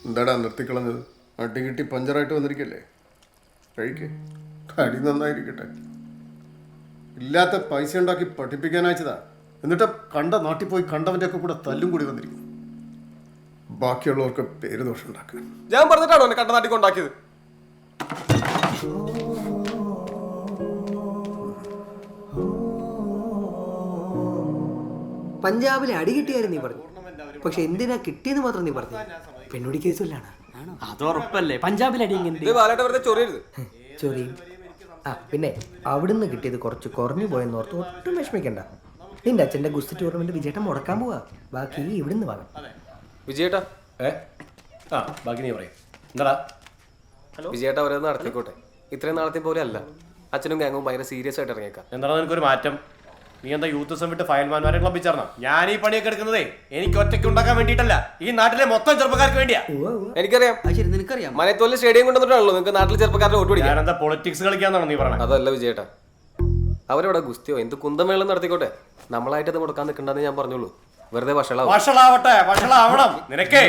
എന്താടാ നിർത്തിക്കളഞ്ഞത്? അടി കിട്ടി പഞ്ചറായിട്ട് വന്നിരിക്കല്ലേ? കഴിക്കേ, അടി നന്നായിരിക്കട്ടെ. ഇല്ലാത്ത പൈസ ഉണ്ടാക്കി പഠിപ്പിക്കാൻ അയച്ചതാ. എന്നിട്ട് കണ്ട നാട്ടിൽ പോയി കണ്ടവൻ്റെ ഒക്കെ കൂടെ തല്ലും കൂടി വന്നിരിക്കുന്നു. ബാക്കിയുള്ളവർക്ക് പേര് ദോഷം ഉണ്ടാക്കുക. ഞാൻ പറഞ്ഞിട്ടാണോ എന്നെ കണ്ട നാട്ടിൽ കൊണ്ടാക്കിയത്? പഞ്ചാബിലെ അടി കിട്ടിയായിരുന്നു നീ പറഞ്ഞു. പക്ഷെ എന്തിനാ കിട്ടിയെന്ന് മാത്രം നീ പറഞ്ഞു. പെണ്ണുടി കേസുല്ലാണ്. അത് ഉറപ്പല്ലേ? പഞ്ചാബിൽ അടി ചൊറിയും. ആ പിന്നെ അവിടുന്ന് കിട്ടിയത് കുറച്ച് കുറഞ്ഞു പോയെന്ന് ഓർത്ത് ഒട്ടും വിഷമിക്കണ്ട. നിന്റെ അച്ഛൻ്റെ ഗുസ്തി ടൂർണമെന്റ് വിജയേട്ടൻ മുടക്കാൻ പോവാ. ബാക്കി ഇവിടുന്ന് വാങ്ങാം. വിജയേട്ടാ ബാക്കി നീ പറയും. എന്താടാ വിജയേട്ടാ അവരത് നടത്തിക്കോട്ടെ. ഇത്രയും നാളത്തെ പോലെ അല്ല. അച്ഛനും ഗാങ്ങും ഭയങ്കര സീരിയസ് ആയിട്ട് ഇറങ്ങിയേക്കാം. എന്താണ് നിനക്കൊരു മാറ്റം? നീ എന്താ യൂത്ത് വിട്ട് ഫയൽമാൻമാരെ ക്ലബ്ബിൽ ചേർന്നോ? ഞാൻ ഈ പണിയൊക്കെ എടുക്കുന്നതേ എനിക്ക് ഒറ്റയ്ക്ക് ഉണ്ടാക്കാൻ വേണ്ടിയിട്ടല്ല, ഈ നാട്ടിലെ മൊത്തം ചെറുപ്പക്കാർക്ക് വേണ്ടിയാ. എനിക്കറിയാം. നിനക്കറിയാം മനത്തോലെ സ്റ്റേഡിയം കൊണ്ടുവന്നിട്ടാണല്ലോ നിങ്ങൾക്ക് നാട്ടിലെ ചെറുപ്പക്കാരുടെ വോട്ട് പിടിക്കാൻ. ഞാനെന്താ പൊളിറ്റിക്സ് കളിക്കാന്നാണോ നീ പറഞ്ഞത്? അതല്ല വിജയേട്ടാ, അവരവിടെ ഗുസ്തിയോ എന്ത് കുന്തമേളം നടത്തിക്കോട്ടെ. നമ്മളായിട്ട് അത് കൊടുക്കാൻ നിൽക്കണ്ടെന്ന് ഞാൻ പറഞ്ഞോളൂ. വെറുതെ വഷളാവണം. നിനക്ക്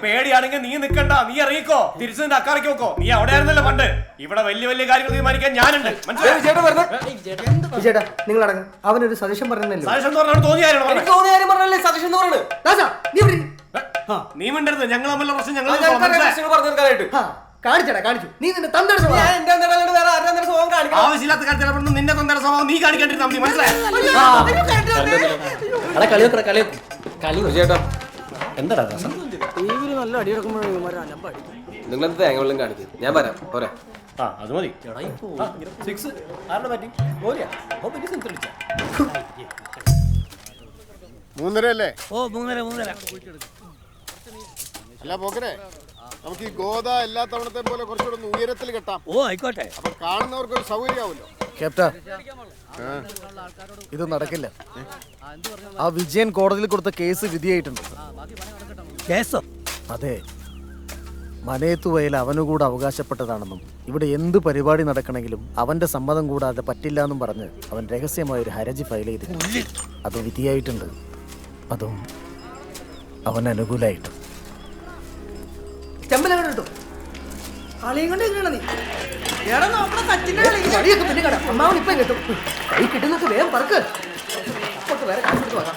പേടിയാണെങ്കിൽ നീ നിക്കണ്ട, നീ ഇറങ്ങിക്കോ, തിരിച്ചു നിന്റെ അക്കാറയ്ക്ക് നോക്കോ. നീ അവിടെ ആയിരുന്നല്ലോ പണ്ട്. ഇവിടെ വലിയ വലിയ കാര്യങ്ങൾ തീരുമാനിക്കാൻ ഞാനുണ്ട്. വിജയേട്ടാ നിങ്ങൾ അടങ്ങ്. അവനൊരു സജഷൻ പറഞ്ഞല്ലോ. സജഷൻ തോന്നിയായിരുന്നു. നീ മിണ്ടരുത്. ഞങ്ങൾ തമ്മിലുള്ള പ്രശ്നം ഞങ്ങൾ കാണിച്ചു. നീ നിന്റെ തന്തയുടെ ആവശ്യമില്ലാത്ത കാര്യത്തിൽ നിന്റെ തന്തയുടെ സ്വഭാവം നീ കാണിക്കേണ്ടിരുന്ന മതി. മനസ്സിലായോ? എന്താടാ നല്ല അടിയെടുക്കുമ്പോഴേ നിങ്ങളെന്ത് തേങ്ങ വെള്ളം കാണിക്കും. ഞാൻ വരാം. പോരാ. അത് മതി. 3:30 ഓ 3:30 അല്ല പോക്കരെ, നമുക്ക് ഈ ഗോദ എല്ലാ തവണത്തെ പോലെ കുറച്ചുകൂടെ ഉയരത്തിൽ കെട്ടാം. ഓ ആയിക്കോട്ടെ. അപ്പൊ കാണുന്നവർക്ക് ഒരു സൗകര്യമാവല്ലോ. ക്യാപ്റ്റൻ, ഇത് നടക്കില്ല. ആ വിജയൻ കോടതിയിൽ കൊടുത്ത കേസ് വിധിയായിട്ടുണ്ട്. കേസോ? അതെ, മനേത്തുവയൽ അവനുകൂടെ അവകാശപ്പെട്ടതാണെന്നും ഇവിടെ എന്ത് പരിപാടി നടക്കണമെങ്കിലും അവന്റെ സമ്മതം കൂടാതെ പറ്റില്ല എന്നും പറഞ്ഞ് അവൻ രഹസ്യമായ ഒരു ഹർജി ഫയൽ ചെയ്തിട്ടുണ്ട്. അത് വിധിയായിട്ടുണ്ട്. അതും അവൻ അനുകൂലമായിട്ട്. അമ്മാവൻ ഇപ്പം കിട്ടും. കൈ കിട്ടുന്നൊക്കെ വേഗം പറക്ക്. വേറെ കാശ് കൊടുത്ത് വാങ്ങാം.